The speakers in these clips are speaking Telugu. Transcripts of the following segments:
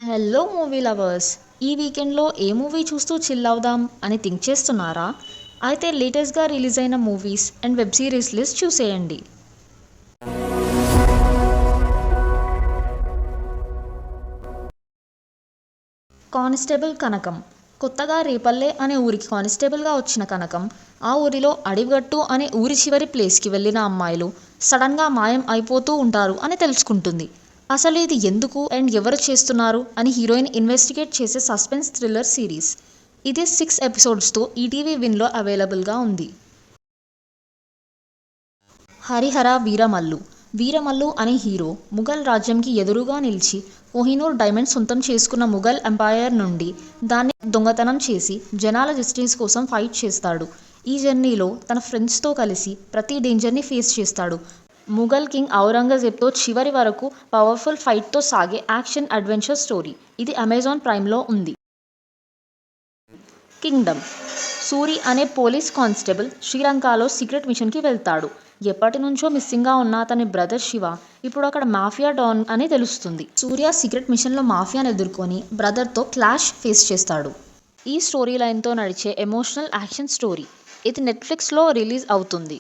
Hello movie lovers. ఈ వీకెండ్లో ఏ మూవీ చూస్తూ చిల్ అవుదాం అని థింక్ చేస్తున్నారా? అయితే లేటెస్ట్గా రిలీజ్ అయిన movies and web series list చూసేయండి. కానిస్టేబుల్ కనకం. కొత్తగా రేపల్లె అనే ఊరికి కానిస్టేబుల్గా వచ్చిన కనకం ఆ ఊరిలో అడివిగట్టు అనే ఊరి చివరి ప్లేస్కి వెళ్ళిన అమ్మాయిలు సడన్గా మాయం అయిపోతూ ఉంటారు అని తెలుసుకుంటుంది. అసలు ఇది ఎందుకు అండ్ ఎవరు చేస్తున్నారు అని హీరోయిన్ ఇన్వెస్టిగేట్ చేసే సస్పెన్స్ థ్రిల్లర్ సిరీస్. ఇది 6 ఎపిసోడ్స్తో ఈటీవీ విన్లో అవైలబుల్గా ఉంది. హరిహర వీరమల్లు. వీరమల్లు అనే హీరో ముఘల్ రాజ్యంకి ఎదురుగా నిలిచి కోహినూర్ డైమండ్ సొంతం చేసుకున్న ముఘల్ ఎంపైర్ నుండి దాన్ని దొంగతనం చేసి జనాల జస్టిస్ కోసం ఫైట్ చేస్తాడు. ఈ జర్నీలో తన ఫ్రెండ్స్తో కలిసి ప్రతి డేంజర్ని ఫేస్ చేస్తాడు. ముఘల్ కింగ్ ఔరంగజేబ్తో చివరి వరకు పవర్ఫుల్ ఫైట్తో సాగే యాక్షన్ అడ్వెంచర్ స్టోరీ. ఇది అమెజాన్ ప్రైమ్లో ఉంది. కింగ్డమ్. సూరి అనే పోలీస్ కానిస్టేబుల్ శ్రీలంకలో సీక్రెట్ మిషన్కి వెళ్తాడు. ఎప్పటి నుంచో మిస్సింగ్గా ఉన్న అతని బ్రదర్ శివ ఇప్పుడు అక్కడ మాఫియా డాన్ అని తెలుస్తుంది. సూర్య సీక్రెట్ మిషన్లో మాఫియాను ఎదుర్కొని బ్రదర్తో క్లాష్ ఫేస్ చేస్తాడు. ఈ స్టోరీ లైన్తో నడిచే ఎమోషనల్ యాక్షన్ స్టోరీ. ఇది నెట్ఫ్లిక్స్లో రిలీజ్ అవుతుంది.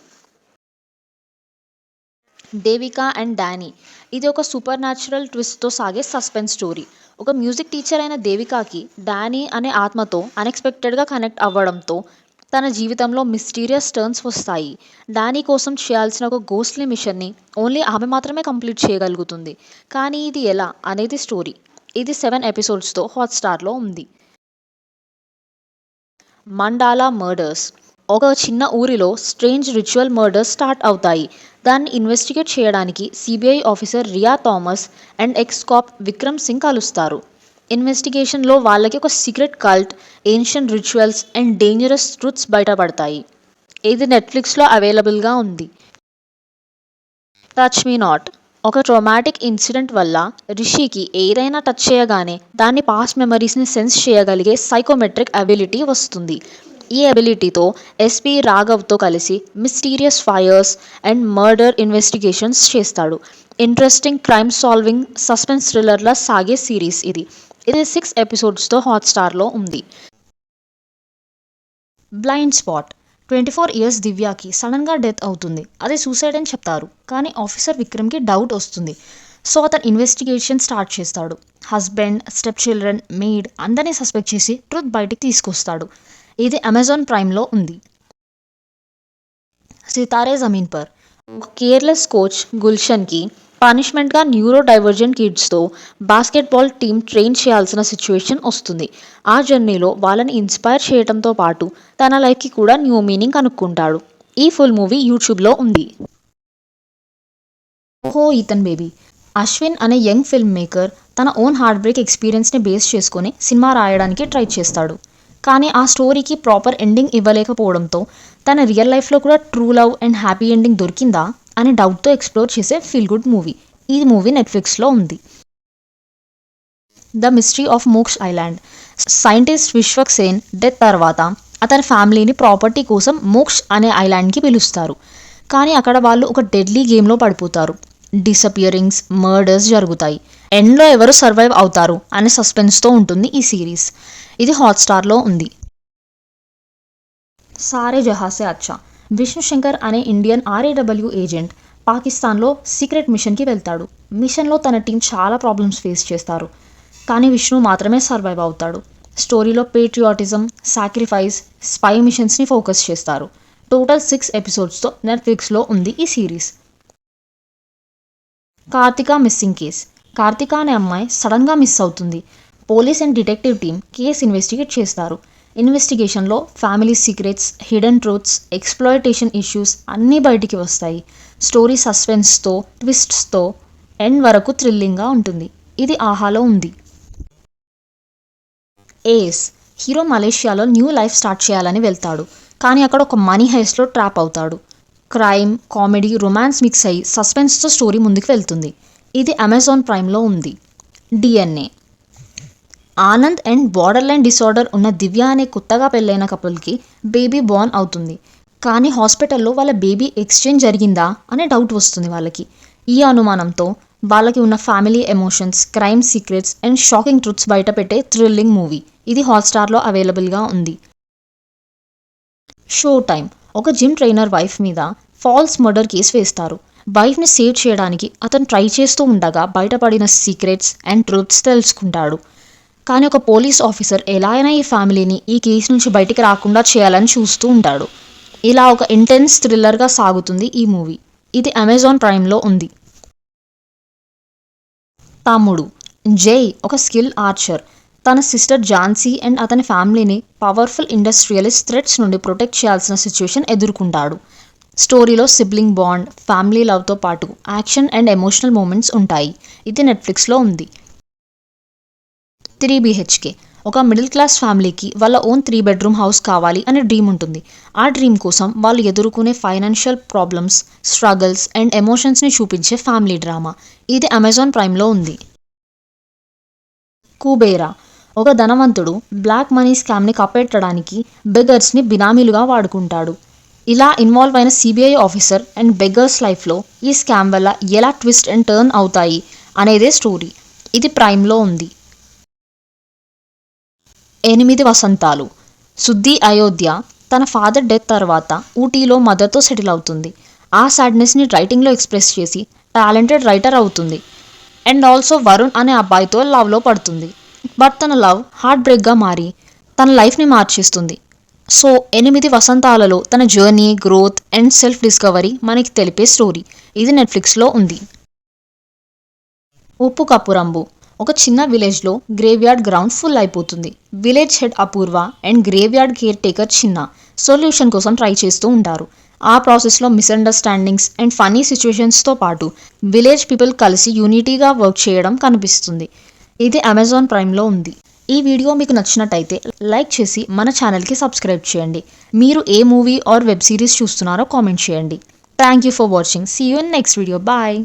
Devika and Danny. ఇది ఒక సూపర్ న్యాచురల్ ట్విస్ట్తో సాగే సస్పెన్స్ స్టోరీ. ఒక మ్యూజిక్ టీచర్ అయిన దేవికాకి డానీ అనే ఆత్మతో అన్ఎక్స్పెక్టెడ్గా కనెక్ట్ అవ్వడంతో తన జీవితంలో మిస్టీరియస్ టర్న్స్ వస్తాయి. డానీ కోసం చేయాల్సిన ఒక గోస్ట్లీ మిషన్ని ఓన్లీ ఆమె మాత్రమే కంప్లీట్ చేయగలుగుతుంది. కానీ ఇది ఎలా అనేది స్టోరీ. ఇది 7 ఎపిసోడ్స్తో హాట్స్టార్లో ఉంది. Mandala murders. ఒక చిన్న ఊరిలో స్ట్రేంజ్ రిచువల్ మర్డర్స్ స్టార్ట్ అవుతాయి. దాన్ని ఇన్వెస్టిగేట్ చేయడానికి CBI officer Ria Thomas and ex cop Vikram Singh కలుస్తారు. ఇన్వెస్టిగేషన్లో వాళ్ళకి ఒక secret cult, ancient rituals and dangerous truths బయటపడతాయి. ఇది నెట్ఫ్లిక్స్లో అవైలబుల్గా ఉంది. Touch me not. ఒక ట్రామాటిక్ ఇన్సిడెంట్ వల్ల రిషికి ఏదైనా టచ్ చేయగానే దాన్ని పాస్ట్ మెమరీస్ని సెన్స్ చేయగలిగే సైకోమెట్రిక్ అబిలిటీ వస్తుంది. ఈ అబిలిటీతో ఎస్పీ రాఘవ్తో కలిసి mysterious fires and murder investigations చేస్తాడు. ఇంట్రెస్టింగ్ క్రైమ్ సాల్వింగ్ సస్పెన్స్ థ్రిల్లర్లా సాగే సిరీస్ ఇది. ఇది 6 ఎపిసోడ్స్తో హాట్స్టార్లో ఉంది. Blind spot. 24 ఇయర్స్ దివ్యాకి సడన్గా డెత్ అవుతుంది. అది సూసైడ్ అని చెప్తారు. కానీ ఆఫీసర్ విక్రమ్కి డౌట్ వస్తుంది. సో అతను ఇన్వెస్టిగేషన్ స్టార్ట్ చేస్తాడు. హస్బెండ్, స్టెప్ చిల్డ్రన్, మెయిడ్ అందరినీ సస్పెక్ట్ చేసి ట్రూత్ బయటికి తీసుకొస్తాడు. ఇది అమెజాన్ ప్రైమ్లో ఉంది. సితారే జమీన్ పర్. ఒక కేర్లెస్ కోచ్ గుల్షన్కి పనిష్మెంట్గా న్యూరో డైవర్జెంట్ కిడ్స్తో బాస్కెట్బాల్ టీం ట్రైన్ చేయాల్సిన సిచ్యువేషన్ వస్తుంది. ఆ జర్నీలో వాళ్ళని ఇన్స్పైర్ చేయడంతో పాటు తన లైఫ్కి కూడా న్యూ మీనింగ్ కనుక్కుంటాడు. ఈ ఫుల్ మూవీ యూట్యూబ్లో ఉంది. ఓహో ఈథన్ బేబీ. అశ్విన్ అనే యంగ్ ఫిల్మ్ మేకర్ తన ఓన్ హార్ట్ బ్రేక్ ఎక్స్పీరియన్స్ని బేస్ చేసుకొని సినిమా రాయడానికి ట్రై చేస్తాడు. కానీ ఆ స్టోరీకి ప్రాపర్ ఎండింగ్ ఇవ్వలేకపోవడంతో తన రియల్ లైఫ్లో కూడా true love and happy ending దొరికిందా అని డౌట్తో ఎక్స్ప్లోర్ చేసే ఫీల్ గుడ్ మూవీ. ఈ మూవీ నెట్ఫ్లిక్స్లో ఉంది. The mystery of Moksh island. Scientist Vishwak Sen death తర్వాత అతని ఫ్యామిలీని ప్రాపర్టీ కోసం మోక్ష్ అనే ఐలాండ్కి పిలుస్తారు. కానీ అక్కడ వాళ్ళు ఒక డెడ్లీ గేమ్లో పడిపోతారు. డిసపియరింగ్స్, మర్డర్స్ జరుగుతాయి. ఎండ్లో ఎవరు సర్వైవ్ అవుతారు అనే సస్పెన్స్తో ఉంటుంది ఈ సిరీస్. ఇది హాట్స్టార్లో ఉంది. సారే జహాసే అచ్చా. విష్ణు శంకర్ అనే ఇండియన్ ఆర్ఏడబ్ల్యూ ఏజెంట్ పాకిస్తాన్లో సీక్రెట్ మిషన్కి వెళ్తాడు. మిషన్లో తన టీం చాలా ప్రాబ్లమ్స్ ఫేస్ చేస్తారు. కానీ విష్ణు మాత్రమే సర్వైవ్ అవుతాడు. స్టోరీలో పేట్రియాటిజం, సాక్రిఫైస్, స్పై మిషన్స్ని ఫోకస్ చేస్తారు. టోటల్ 6 ఎపిసోడ్స్తో నెట్ఫ్లిక్స్లో ఉంది ఈ series. Karthika missing case. Karthika అనే అమ్మాయి సడన్గా మిస్ అవుతుంది. Police and detective team case investigate చేస్తారు. ఇన్వెస్టిగేషన్లో family secrets, hidden truths, exploitation issues అన్నీ బయటికి వస్తాయి. స్టోరీ సస్పెన్స్తో, ట్విస్ట్స్తో ఎండ్ వరకు థ్రిల్లింగ్గా ఉంటుంది. ఇది ఆహాలో ఉంది. ఏస్. హీరో మలేషియాలో న్యూ లైఫ్ స్టార్ట్ చేయాలని వెళ్తాడు. కానీ అక్కడ ఒక మనీ హైస్ట్లో ట్రాప్ అవుతాడు. క్రైమ్, కామెడీ, రొమాన్స్ మిక్స్ అయ్యి సస్పెన్స్తో స్టోరీ ముందుకు వెళ్తుంది. ఇది అమెజాన్ ప్రైమ్లో ఉంది. DNA. Anand and border line disorder ఉన్న దివ్య అనే కొత్తగా పెళ్ళైన కపుల్కి బేబీ బోర్న్ అవుతుంది. కానీ హాస్పిటల్లో వాళ్ళ బేబీ ఎక్స్చేంజ్ జరిగిందా అనే డౌట్ వస్తుంది వాళ్ళకి. ఈ అనుమానంతో వాళ్ళకి ఉన్న family emotions, crime secrets and shocking truths బయట పెట్టే థ్రిల్లింగ్ మూవీ. ఇది హాట్‌స్టార్‌లో అవైలబుల్‌గా ఉంది. Show time. ఒక జిమ్ ట్రైనర్ వైఫ్ మీద ఫాల్స్ మర్డర్ కేసు వేస్తారు. వైఫ్ని సేవ్ చేయడానికి అతను ట్రై చేస్తూ ఉండగా బయటపడిన సీక్రెట్స్ అండ్ ట్రూత్స్ తెలుసుకుంటాడు. కానీ ఒక పోలీస్ ఆఫీసర్ ఎలా అయినా ఈ ఫ్యామిలీని ఈ కేసు నుంచి బయటికి రాకుండా చేయాలని చూస్తూ ఉంటాడు. ఇలా ఒక ఇంటెన్స్ థ్రిల్లర్గా సాగుతుంది ఈ మూవీ. ఇది అమెజాన్ ప్రైమ్లో ఉంది. తమ్ముడు. జై ఒక స్కిల్ ఆర్చర్. తన సిస్టర్ ఝాన్సీ అండ్ అతని ఫ్యామిలీని పవర్ఫుల్ ఇండస్ట్రియలిస్ట్ థ్రెట్స్ నుండి ప్రొటెక్ట్ చేయాల్సిన సిచ్యువేషన్ ఎదుర్కొంటాడు. స్టోరీలో సిబ్లింగ్ బాండ్, ఫ్యామిలీ లవ్తో పాటు యాక్షన్ అండ్ ఎమోషనల్ మూమెంట్స్ ఉంటాయి. ఇది నెట్ఫ్లిక్స్లో ఉంది. 3 BHK. ఒక మిడిల్ క్లాస్ ఫ్యామిలీకి వాళ్ళ ఓన్ 3 bedroom హౌస్ కావాలి అనే డ్రీమ్ ఉంటుంది. ఆ డ్రీమ్ కోసం వాళ్ళు ఎదుర్కొనే ఫైనాన్షియల్ ప్రాబ్లమ్స్, స్ట్రగల్స్ అండ్ ఎమోషన్స్ని చూపించే ఫ్యామిలీ డ్రామా. ఇది అమెజాన్ ప్రైమ్లో ఉంది. కుబేరా. ఒక ధనవంతుడు బ్లాక్ మనీ స్కామ్ని కప్పెట్టడానికి బెగర్స్ని బినామీలుగా వాడుకుంటాడు. ఇలా ఇన్వాల్వ్ అయిన సిబిఐ ఆఫీసర్ అండ్ బెగర్స్ లైఫ్లో ఈ స్కామ్ వల్ల ఎలా ట్విస్ట్ అండ్ టర్న్ అవుతాయి అనేదే స్టోరీ. ఇది ప్రైమ్లో ఉంది. 8 వసంతాలు. సుద్ది అయోధ్య తన ఫాదర్ డెత్ తర్వాత ఊటీలో మదర్తో సెటిల్ అవుతుంది. ఆ సాడ్నెస్ని రైటింగ్లో ఎక్స్ప్రెస్ చేసి టాలెంటెడ్ రైటర్ అవుతుంది. అండ్ ఆల్సో వరుణ్ అనే అబ్బాయితో లవ్లో పడుతుంది. బట్ తన లవ్ హార్ట్ బ్రేక్గా మారి తన లైఫ్ని మార్చేస్తుంది. సో 8 వసంతాలలో తన journey, growth and self discovery మనకి తెలిపే స్టోరీ. ఇది నెట్ఫ్లిక్స్లో ఉంది. ఉప్పు కప్పు రంబు. ఒక చిన్న విలేజ్లో గ్రేవ్యార్డ్ గ్రౌండ్ ఫుల్ అయిపోతుంది. Village head Apoorva and graveyard caretaker చిన్న సొల్యూషన్ కోసం ట్రై చేస్తూ ఉంటారు. ఆ ప్రాసెస్లో మిస్అండర్స్టాండింగ్స్ అండ్ ఫన్నీ సిచ్యువేషన్స్తో పాటు విలేజ్ పీపుల్ కలిసి యూనిటీగా వర్క్ చేయడం కనిపిస్తుంది. ఇది అమెజాన్ ప్రైమ్లో ఉంది. ఈ వీడియో మీకు నచ్చినట్టయితే లైక్ చేసి మన ఛానల్కి సబ్స్క్రైబ్ చేయండి. మీరు ఏ మూవీ ఆర్ వెబ్ సిరీస్ చూస్తున్నారో కామెంట్ చేయండి. Thank you for watching. See you in next video. Bye.